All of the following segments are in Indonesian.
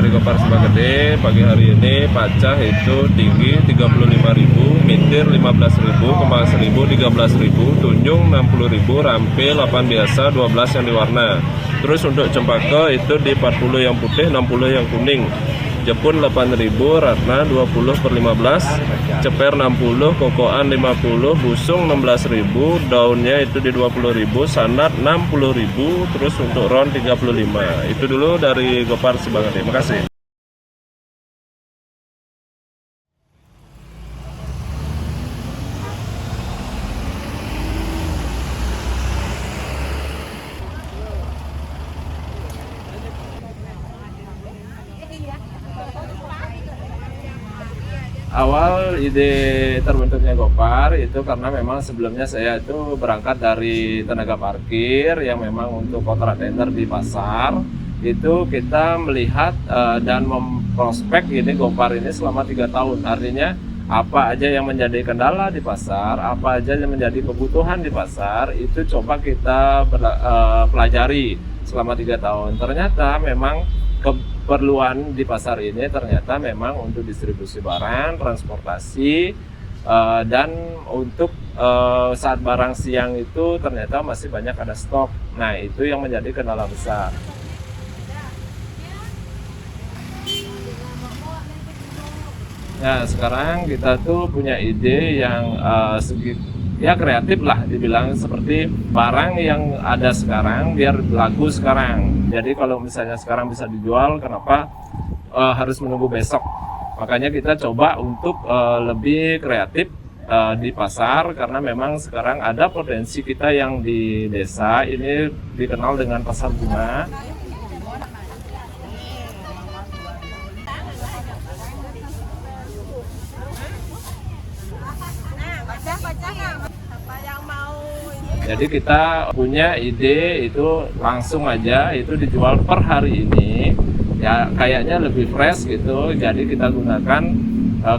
dari Gopar Sembagede. Pagi hari ini pacah itu tinggi 35.000, mitir 15.000, kembang 1.000 13.000, tunjung 60.000, rampil 8 biasa 12 yang diwarna. Terus untuk cempaka itu di 40 yang putih, 60 yang kuning. Jepun 8.000, ratna 20/15, ceper 60, kokoan 50, busung 16.000, daunnya itu di 20.000, sanat 60.000, terus untuk ron 35. Itu dulu dari Gopar Sembagede. Terima kasih. Awal ide terbentuknya Gopar itu karena memang sebelumnya saya itu berangkat dari tenaga parkir yang memang untuk kontrak tender di pasar. Itu kita melihat dan memprospek ini Gopar ini selama 3 tahun. Artinya apa aja yang menjadi kendala di pasar, apa aja yang menjadi kebutuhan di pasar, itu coba kita pelajari selama 3 tahun. Ternyata memang keperluan di pasar ini ternyata memang untuk distribusi barang, transportasi, dan untuk saat barang siang itu ternyata masih banyak ada stok. Nah, itu yang menjadi kendala besar. Nah, sekarang kita tuh punya ide yang ya kreatif lah dibilang, seperti barang yang ada sekarang biar laku sekarang. Jadi kalau misalnya sekarang bisa dijual, kenapa harus menunggu besok? Makanya kita coba untuk lebih kreatif di pasar, karena memang sekarang ada potensi kita yang di desa ini dikenal dengan pasar bunga. Jadi kita punya ide itu langsung aja itu dijual per hari ini, ya kayaknya lebih fresh gitu. Jadi kita gunakan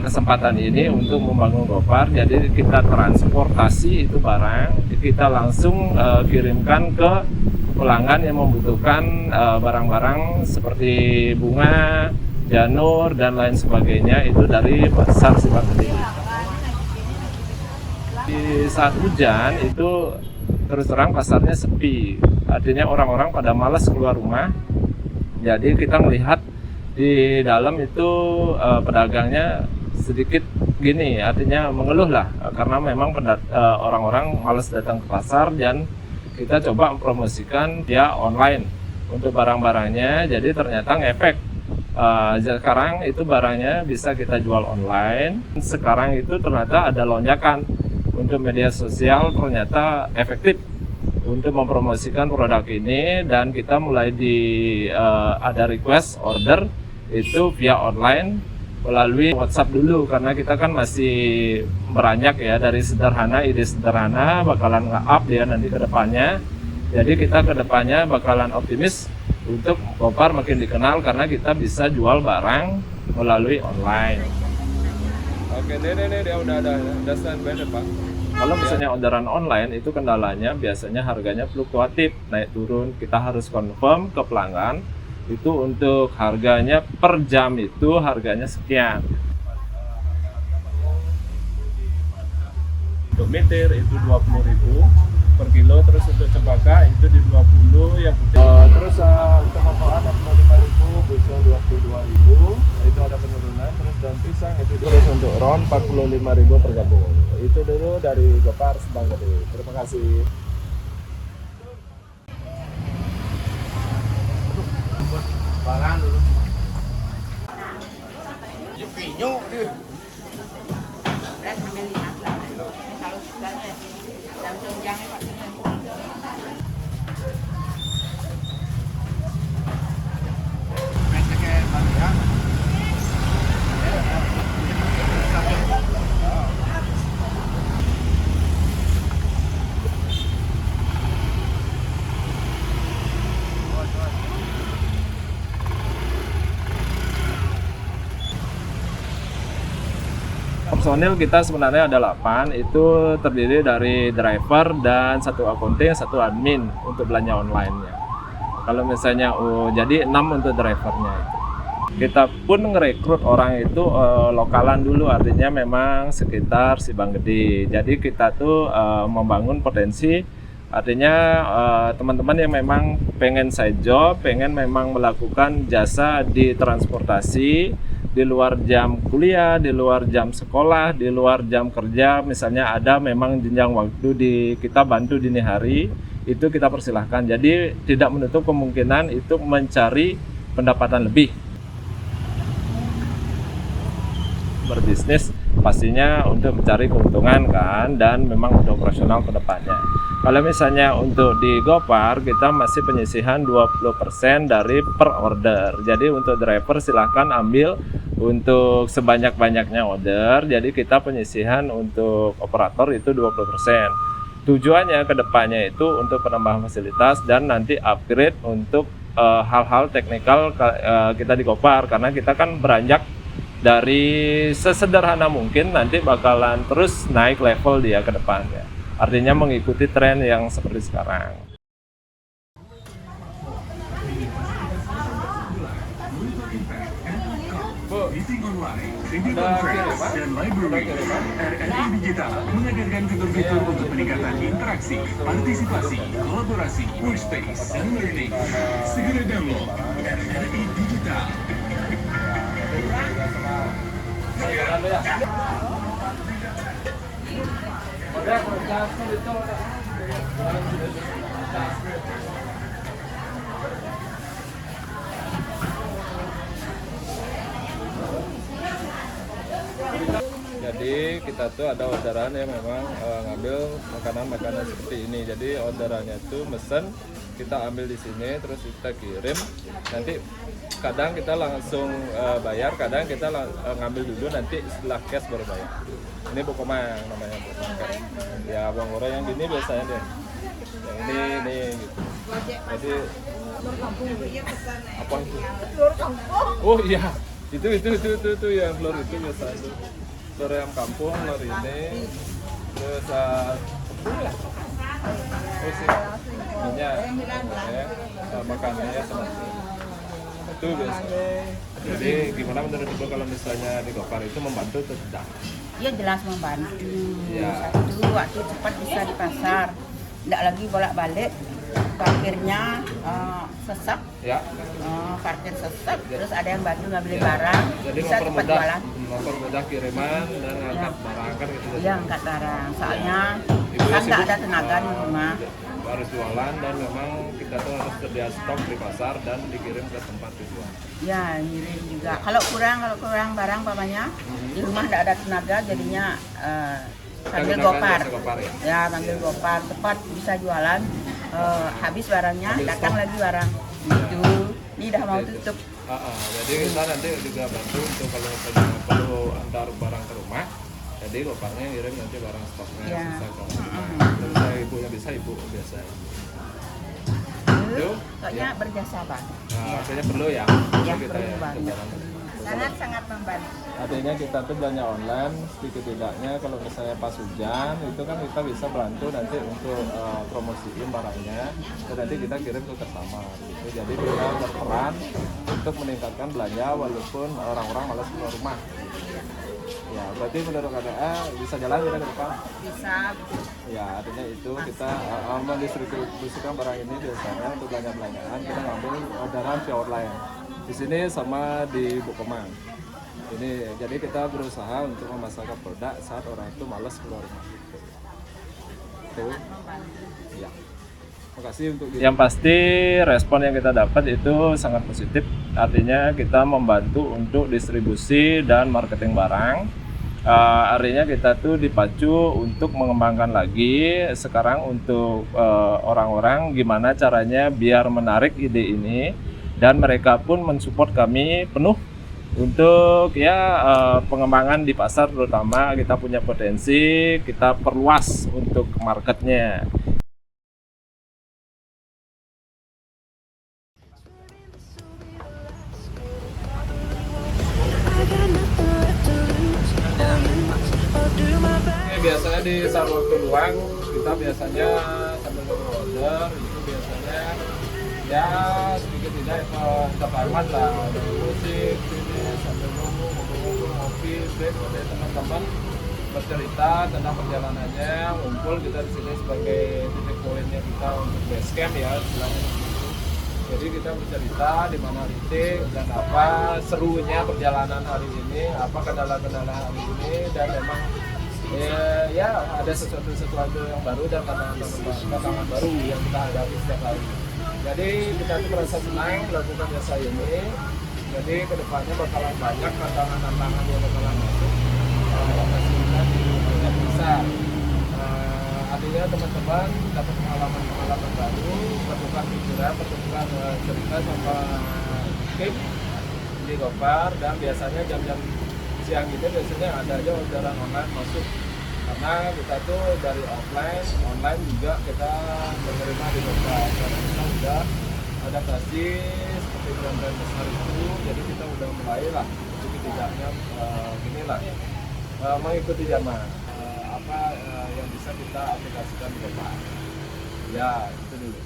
kesempatan ini untuk membangun Gopar. Jadi kita transportasi itu barang, kita langsung kirimkan ke pelanggan yang membutuhkan barang-barang seperti bunga, janur dan lain sebagainya, itu dari pasar Sembagede. Di saat hujan itu terus terang pasarnya sepi, artinya orang-orang pada malas keluar rumah. Jadi kita melihat di dalam itu pedagangnya sedikit gini, artinya mengeluh lah, karena memang orang-orang malas datang ke pasar, dan kita coba mempromosikan dia online untuk barang-barangnya. Jadi ternyata ngefek. Sekarang itu barangnya bisa kita jual online. Sekarang itu ternyata ada lonjakan untuk media sosial, ternyata efektif untuk mempromosikan produk ini, dan kita mulai ada request order itu via online melalui WhatsApp dulu, karena kita kan masih beranjak ya dari sederhana, ide sederhana bakalan nge-up dia nanti ke depannya. Jadi kita ke depannya bakalan optimis untuk Gopar makin dikenal karena kita bisa jual barang melalui online. Oke, dia udah standby deh, Pak. Kalau misalnya orderan online itu kendalanya biasanya harganya fluktuatif, naik turun. Kita harus confirm ke pelanggan itu untuk harganya per jam itu harganya sekian. Untuk mitir itu 20.000 per kilo, terus untuk cempaka itu di 20 yang putih. Terus untuk kokoan 45.000, busung 22.000, itu ada penurunan. Terus daun pisang itu terus untuk ron 45.000 per gabung. Itu dulu dari Gopar Sembagede. Terima kasih. Barang dulu. Pinyo dia. Personil kita sebenarnya ada 8, itu terdiri dari driver dan 1 accounting, 1 admin untuk belanja online-nya. Kalau misalnya jadi 6 untuk drivernya itu. kita pun ngerekrut orang itu lokalan dulu, artinya memang sekitar Sibang Gede. Jadi kita tuh membangun potensi, artinya teman-teman yang memang pengen side job, pengen memang melakukan jasa di transportasi di luar jam kuliah, di luar jam sekolah, di luar jam kerja, misalnya ada memang jenjang waktu kita bantu dini hari, itu kita persilahkan. Jadi tidak menutup kemungkinan itu mencari pendapatan lebih. Berbisnis pastinya untuk mencari keuntungan kan, dan memang untuk operasional ke depannya. Kalau misalnya untuk di Gopar kita masih penyisihan 20% dari per order. Jadi untuk driver silahkan ambil untuk sebanyak-banyaknya order. Jadi kita penyisihan untuk operator itu 20%. Tujuannya ke depannya itu untuk penambahan fasilitas dan nanti upgrade untuk hal-hal teknikal kita di Gopar, karena kita kan beranjak dari sesederhana mungkin, nanti bakalan terus naik level dia ke depannya. Artinya mengikuti tren yang seperti sekarang. Meeting online, video conference, dan library. RRI Digital menghadirkan fitur-fitur untuk peningkatan interaksi, partisipasi, kolaborasi, workspace, dan learning. Segera download RRI Digital. Jadi kita tuh ada orderan yang memang ngambil makanan-makanan seperti ini. Jadi orderannya tuh mesen, kita ambil di sini, terus kita kirim. Nanti kadang kita langsung bayar, kadang kita ngambil dulu, nanti setelah cash baru bayar. Ini Bukomang namanya, Bukomang. Ya uang orang yang gini biasanya deh. Yang ini gitu. Jadi apa itu? Oh iya, itu yang telur itu biasanya. Telur ayam kampung, telur ini, terus tepung ya. Terus minyak, makanannya seperti itu biasa. Jadi gimana menurut Ibu kalau misalnya di Gopar itu membantu atau tidak? Iya jelas membantu. Ya. Satu, waktu cepat bisa di pasar, tidak lagi bolak-balik. Parkirnya sesak, Ya. Parkir sesak. Ya. Terus ada yang bantu ngambilin barang, Jadi bisa cepat jualan. mempermudah kiriman dan angkat barang kan gitu. Iya angkat barang, soalnya Ibu kan sibuk, nggak ada tenaga di rumah. harus jualan dan memang kita tuh harus sedia stok di pasar dan dikirim ke tempat tujuan. Ya ngirim juga. Kalau kurang barang papanya, di rumah nggak ada tenaga, jadinya panggil gunakan Gopar. jasa Gopar ya? Ya panggil Gopar, cepat bisa jualan. Habis barangnya, datang lagi barang. Gitu. Ini udah mau tutup. Jadi kita nanti juga bantu untuk kalau misalnya perlu antar barang ke rumah, jadi Goparnya ngirim nanti barang stoknya Ya. sisa ke rumah. Terus saya ibunya bisa, ibu biasa. Itu, Pokoknya berjasa banget. artinya perlu ya, Ya, kita perlu ya. banget. Barang. Sangat membantu. Artinya kita tuh belanja online, sedikit tidaknya kalau misalnya pas hujan itu kan kita bisa bantu nanti untuk promosiin barangnya dan nanti kita kirim ke customer gitu. Jadi kita berperan untuk meningkatkan belanja walaupun orang-orang malas keluar rumah. Ya berarti menurut KDA bisa jalan kita ke depan? Bisa. Ya artinya itu kita mendistribusikan barang ini biasanya untuk belanja-belanjaan kita ngambil orderan via online. Di sini sama di Bukomang. Ini jadi kita berusaha untuk memasarkan produk saat orang itu malas keluar rumah. Itu. Ya. Makasih untuk yang pasti respon yang kita dapat itu sangat positif. Artinya kita membantu untuk distribusi dan marketing barang. Artinya kita tuh dipacu untuk mengembangkan lagi sekarang untuk orang-orang gimana caranya biar menarik ide ini. Dan mereka pun mensupport kami penuh untuk pengembangan di pasar, terutama kita punya potensi, kita perluas untuk marketnya. Biasanya di saat waktu luang kita biasanya sambil order itu biasanya ya sedikit tidak entertainment lah, ada musik sini sambil nunggu ngobrol ngopi break ada teman-teman bercerita tentang perjalanannya, ngumpul kita di sini sebagai titik poinnya kita untuk base camp ya istilahnya. Jadi kita bercerita di mana titik dan apa serunya perjalanan hari ini, apa kendala-kendala hari ini, dan memang ya ada sesuatu yang baru dan tantangan baru yang kita hadapi setiap hari. Jadi kita tuh merasa senang melakukan jasa ini. Jadi kedepannya bakalan banyak tantangan-tantangan yang bakalan masuk. Pastinya di banyak besar. Artinya teman-teman dapat pengalaman baru, bertukar pikiran, bertukar cerita sama tim di Gopar, dan biasanya jam-jam siang itu biasanya ada aja orderan online masuk, karena kita tuh dari offline, online juga kita menerima di Gopar karena kita udah adaptasi seperti brand-brand besar itu, jadi kita udah mulai lah setidaknya gini lah mengikuti zaman apa yang bisa kita aplikasikan di Gopar. Ya itu dulu.